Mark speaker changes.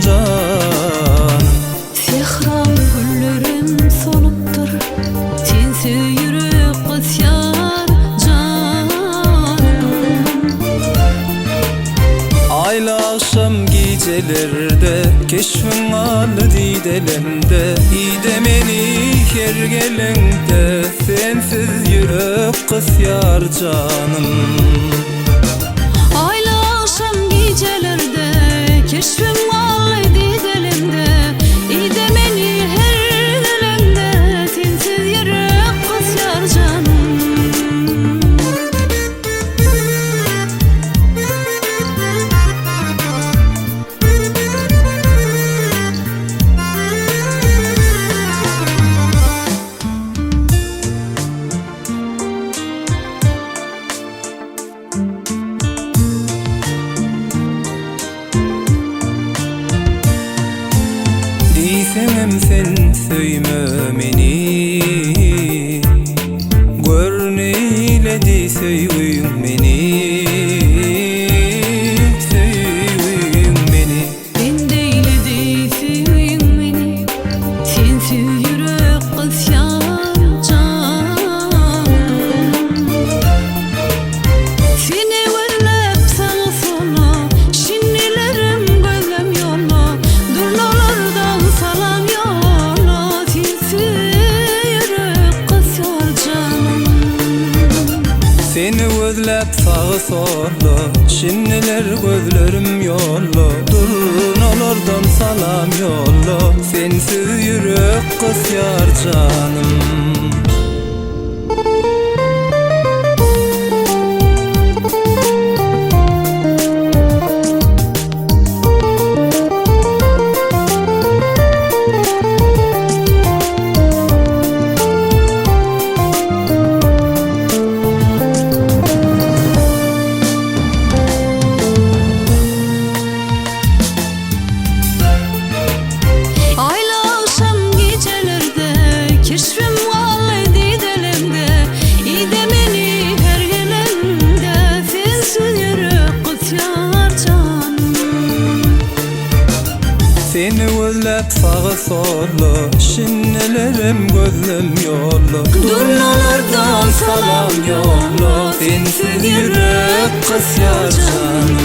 Speaker 1: canım.
Speaker 2: Sihralı güllerim soluptur, sensiz yürek kısyar canım.
Speaker 1: Ayla akşam gecelerde keşfin alı didelemde, ide meni her gelende sensiz yürek kısyar canım.
Speaker 2: Ayla akşam gecelerde keşfim vallahi didelimde, ide meni her gelemde sensiz yürek kısyar canım.
Speaker 1: Diýsem sen söýme meni, görneýledi söýgüň meni, söýgüň meni.
Speaker 2: Endeýledi süýüň meni, sensiz yürek kısyar canım. Seni görlep sağa sola, şinnilerim gözlem yolla, durnalardan salam yolla, sensiz yürek kısyar canım.
Speaker 1: Seni gözläp sağa sola, şinniler gözlerim yolla, durnalardan salam yolla, sensiz yürek kısyar canım.
Speaker 2: Ayla akşam gecelerde keşfim vallahi didelimde, ide meni her gelemde sensiz yürek kısyar canım.
Speaker 1: Seni gözläp sağa sola, şinnilerim gözlem yolla, durnalardan salam yolla, sensiz yürek kısyar canım.